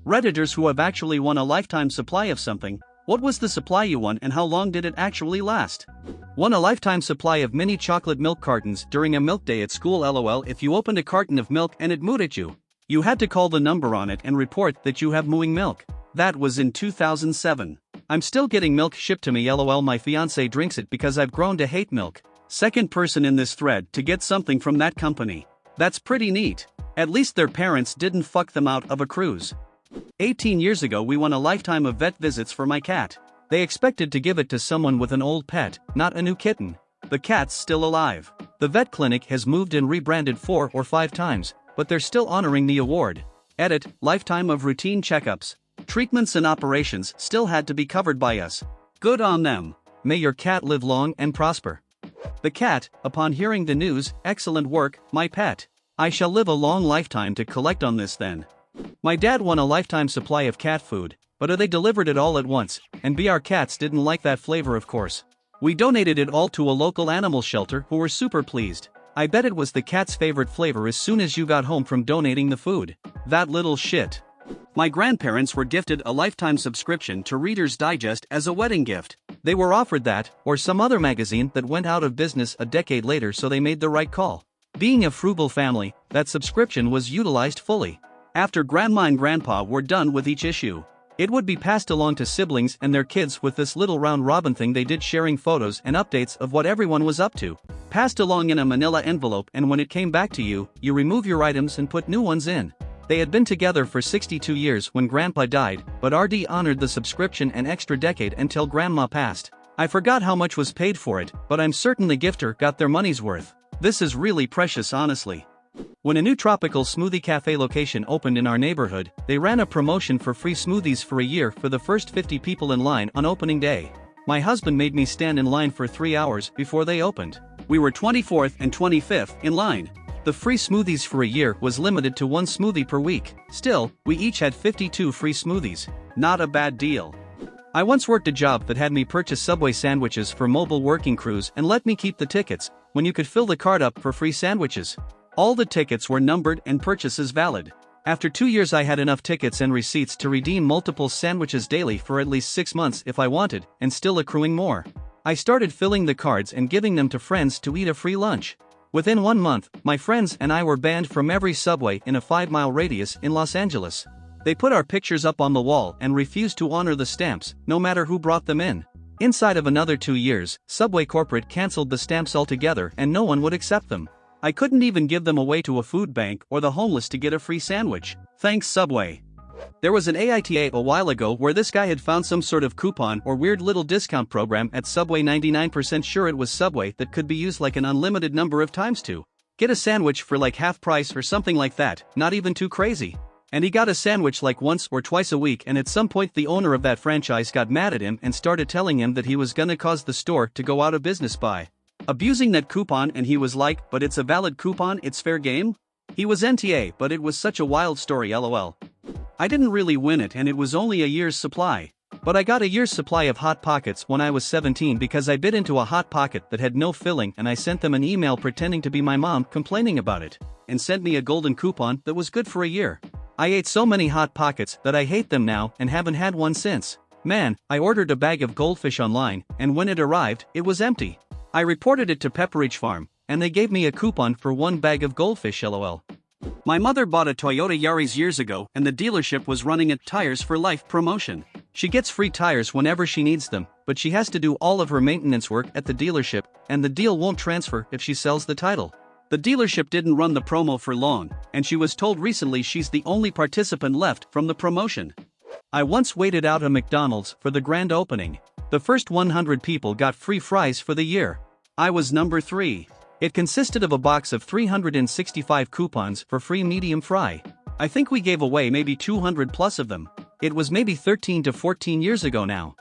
Redditors who have actually won a lifetime supply of something. What was the supply you won and how long did it actually last? Won a lifetime supply of mini chocolate milk cartons during a milk day at school. LOL. If you opened a carton of milk and it mooed at you, you had to call the number on it and report that you have mooing milk. That was in 2007. I'm still getting milk shipped to me. LOL. My fiance drinks it because I've grown to hate milk. Second person in this thread to get something from that company. That's pretty neat. At least their parents didn't fuck them out of a cruise. 18 years ago we won a lifetime of vet visits for my cat. They expected to give it to someone with an old pet, not a new kitten. The cat's still alive. The vet clinic has moved and rebranded 4 or 5 times, but they're still honoring the award. Edit, lifetime of routine checkups. Treatments and operations still had to be covered by us. Good on them. May your cat live long and prosper. The cat, upon hearing the news, excellent work, my pet. I shall live a long lifetime to collect on this then. My dad won a lifetime supply of cat food, but they delivered it all at once, and our cats didn't like that flavor of course. We donated it all to a local animal shelter who were super pleased. I bet it was the cat's favorite flavor as soon as you got home from donating the food. That little shit. My grandparents were gifted a lifetime subscription to Reader's Digest as a wedding gift. They were offered that, or some other magazine that went out of business a decade later, so they made the right call. Being a frugal family, that subscription was utilized fully. After Grandma and Grandpa were done with each issue, it would be passed along to siblings and their kids with this little round robin thing they did, sharing photos and updates of what everyone was up to. Passed along in a manila envelope, and when it came back to you, you remove your items and put new ones in. They had been together for 62 years when Grandpa died, but RD honored the subscription an extra decade until Grandma passed. I forgot how much was paid for it, but I'm certain the gifter got their money's worth. This is really precious, honestly. When a new tropical smoothie cafe location opened in our neighborhood, they ran a promotion for free smoothies for a year for the first 50 people in line on opening day. My husband made me stand in line for 3 hours before they opened. We were 24th and 25th in line. The free smoothies for a year was limited to 1 smoothie per week. Still, we each had 52 free smoothies. Not a bad deal. I once worked a job that had me purchase Subway sandwiches for mobile working crews and let me keep the tickets, when you could fill the card up for free sandwiches. All the tickets were numbered and purchases valid. After 2 years I had enough tickets and receipts to redeem multiple sandwiches daily for at least 6 months if I wanted, and still accruing more. I started filling the cards and giving them to friends to eat a free lunch. Within 1 month, my friends and I were banned from every Subway in a 5-mile radius in Los Angeles. They put our pictures up on the wall and refused to honor the stamps, no matter who brought them in. Inside of another 2 years, Subway corporate canceled the stamps altogether and no one would accept them. I couldn't even give them away to a food bank or the homeless to get a free sandwich. Thanks, Subway. There was an AITA a while ago where this guy had found some sort of coupon or weird little discount program at Subway, 99% sure it was Subway, that could be used like an unlimited number of times to get a sandwich for like half price or something like that, not even too crazy. And he got a sandwich like once or twice a week, and at some point the owner of that franchise got mad at him and started telling him that he was gonna cause the store to go out of business by abusing that coupon, and he was like, but it's a valid coupon, it's fair game? He was NTA, but it was such a wild story, LOL. I didn't really win it and it was only a year's supply. But I got a year's supply of Hot Pockets when I was 17 because I bit into a Hot Pocket that had no filling, and I sent them an email pretending to be my mom complaining about it, and sent me a golden coupon that was good for a year. I ate so many Hot Pockets that I hate them now and haven't had one since. Man, I ordered a bag of goldfish online, and when it arrived, it was empty. I reported it to Pepperidge Farm, and they gave me a coupon for 1 bag of goldfish, LOL. My mother bought a Toyota Yaris years ago and the dealership was running a Tires for Life promotion. She gets free tires whenever she needs them, but she has to do all of her maintenance work at the dealership, and the deal won't transfer if she sells the title. The dealership didn't run the promo for long, and she was told recently she's the only participant left from the promotion. I once waited out a McDonald's for the grand opening. The first 100 people got free fries for the year. I was number 3. It consisted of a box of 365 coupons for free medium fry. I think we gave away maybe 200 plus of them. It was maybe 13 to 14 years ago now.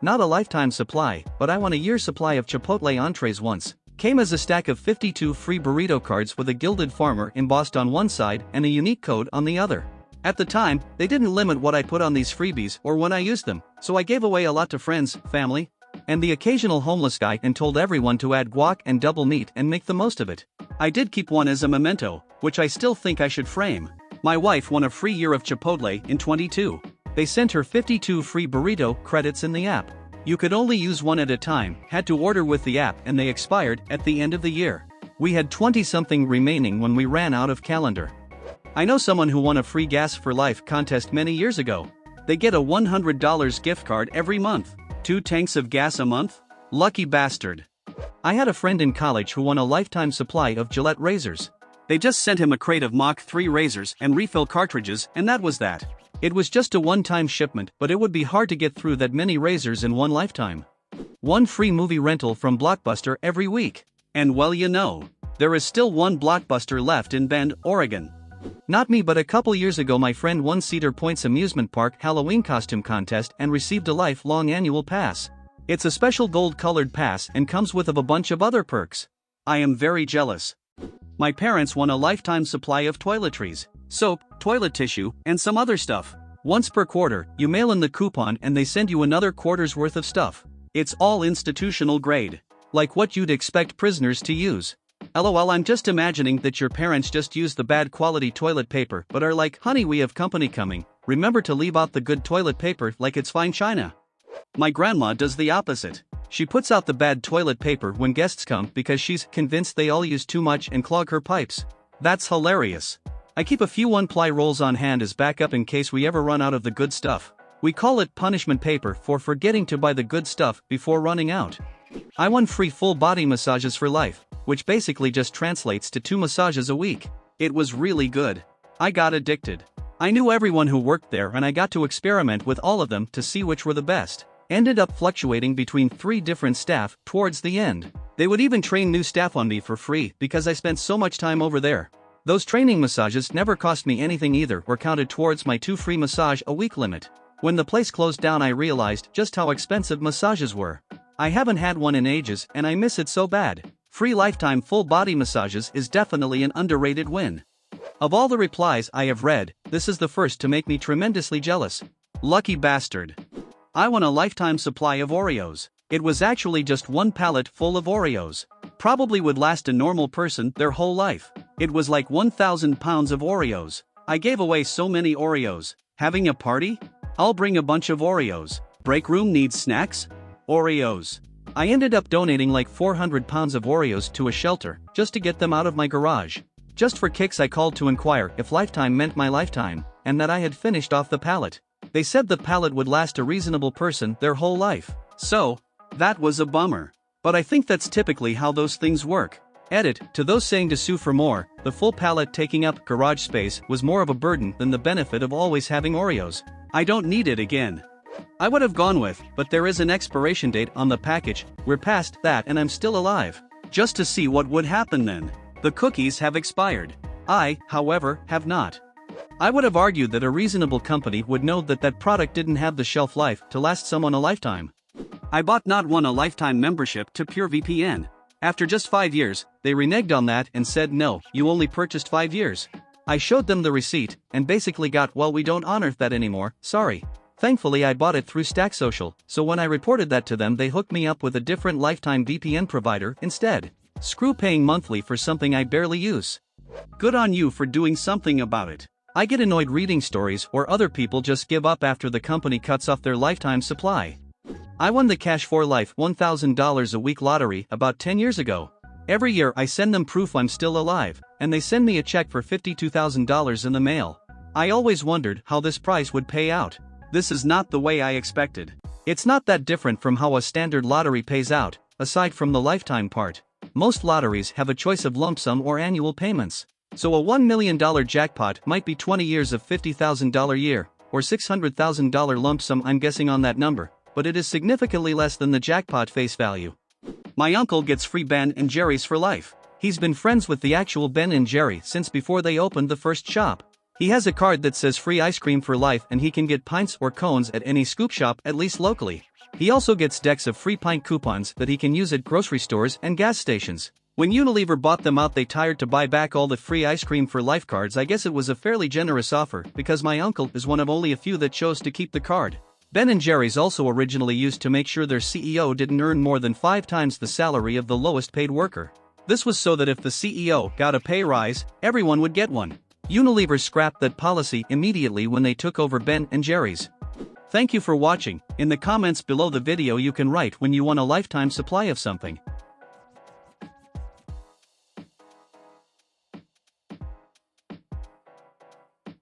Not a lifetime supply, but I won a year's supply of Chipotle entrees once. Came as a stack of 52 free burrito cards with a gilded farmer embossed on one side and a unique code on the other. At the time, they didn't limit what I put on these freebies or when I used them, so I gave away a lot to friends, family, and the occasional homeless guy, and told everyone to add guac and double meat and make the most of it. I did keep one as a memento, which I still think I should frame. My wife won a free year of Chipotle in 22. They sent her 52 free burrito credits in the app. You could only use one at a time, had to order with the app, and they expired at the end of the year. We had 20-something remaining when we ran out of calendar. I know someone who won a free Gas for Life contest many years ago. They get a $100 gift card every month. 2 tanks of gas a month? Lucky bastard. I had a friend in college who won a lifetime supply of Gillette razors. They just sent him a crate of Mach 3 razors and refill cartridges, and that was that. It was just a one-time shipment, but it would be hard to get through that many razors in one lifetime. 1 free movie rental from Blockbuster every week. And well, you know, there is still one Blockbuster left in Bend, Oregon. Not me, but a couple years ago my friend won Cedar Point's amusement park Halloween costume contest and received a lifelong annual pass. It's a special gold-colored pass and comes with a bunch of other perks. I am very jealous. My parents won a lifetime supply of toiletries, soap, toilet tissue, and some other stuff. Once per quarter, you mail in the coupon and they send you another quarter's worth of stuff. It's all institutional grade. Like what you'd expect prisoners to use. LOL, I'm just imagining that your parents just use the bad quality toilet paper but are like, honey, we have company coming, remember to leave out the good toilet paper like it's fine china. My grandma does the opposite. She puts out the bad toilet paper when guests come because she's convinced they all use too much and clog her pipes. That's hilarious. I keep a few 1-ply rolls on hand as backup in case we ever run out of the good stuff. We call it punishment paper for forgetting to buy the good stuff before running out. I won free full body massages for life, which basically just translates to 2 massages a week. It was really good. I got addicted. I knew everyone who worked there and I got to experiment with all of them to see which were the best. Ended up fluctuating between 3 different staff towards the end. They would even train new staff on me for free because I spent so much time over there. Those training massages never cost me anything either or counted towards my 2 free massage a week limit. When the place closed down I realized just how expensive massages were. I haven't had one in ages and I miss it so bad. Free lifetime full body massages is definitely an underrated win. Of all the replies I have read, this is the first to make me tremendously jealous. Lucky bastard. I won a lifetime supply of Oreos. It was actually just 1 pallet full of Oreos. Probably would last a normal person their whole life. It was like 1,000 pounds of Oreos. I gave away so many Oreos. Having a party? I'll bring a bunch of Oreos. Break room needs snacks? Oreos. I ended up donating like 400 pounds of Oreos to a shelter, just to get them out of my garage. Just for kicks I called to inquire if lifetime meant my lifetime, and that I had finished off the pallet. They said the pallet would last a reasonable person their whole life. So, that was a bummer. But I think that's typically how those things work. Edit, to those saying to sue for more, the full pallet taking up garage space was more of a burden than the benefit of always having Oreos. I don't need it again. I would have gone with, but there is an expiration date on the package, we're past that and I'm still alive. Just to see what would happen then. The cookies have expired. I, however, have not. I would have argued that a reasonable company would know that that product didn't have the shelf life to last someone a lifetime. I bought not one a lifetime membership to PureVPN. After just 5 years, they reneged on that and said no, you only purchased 5 years. I showed them the receipt, and basically got, well, we don't honor that anymore, sorry. Thankfully I bought it through Stack Social, so when I reported that to them they hooked me up with a different lifetime VPN provider instead. Screw paying monthly for something I barely use. Good on you for doing something about it. I get annoyed reading stories or other people just give up after the company cuts off their lifetime supply. I won the Cash for Life $1,000 a week lottery about 10 years ago. Every year I send them proof I'm still alive, and they send me a check for $52,000 in the mail. I always wondered how this price would pay out. This is not the way I expected. It's not that different from how a standard lottery pays out, aside from the lifetime part. Most lotteries have a choice of lump sum or annual payments. So a $1 million jackpot might be 20 years of $50,000 year, or $600,000 lump sum, I'm guessing on that number, but it is significantly less than the jackpot face value. My uncle gets free Ben and Jerry's for life. He's been friends with the actual Ben and Jerry since before they opened the first shop. He has a card that says free ice cream for life and he can get pints or cones at any scoop shop, at least locally. He also gets decks of free pint coupons that he can use at grocery stores and gas stations. When Unilever bought them out they tired to buy back all the free ice cream for life cards. I guess it was a fairly generous offer because my uncle is one of only a few that chose to keep the card. Ben & Jerry's also originally used to make sure their CEO didn't earn more than 5 times the salary of the lowest paid worker. This was so that if the CEO got a pay rise, everyone would get one. Unilever scrapped that policy immediately when they took over Ben and Jerry's. Thank you for watching. In the comments below the video you can write when you want a lifetime supply of something.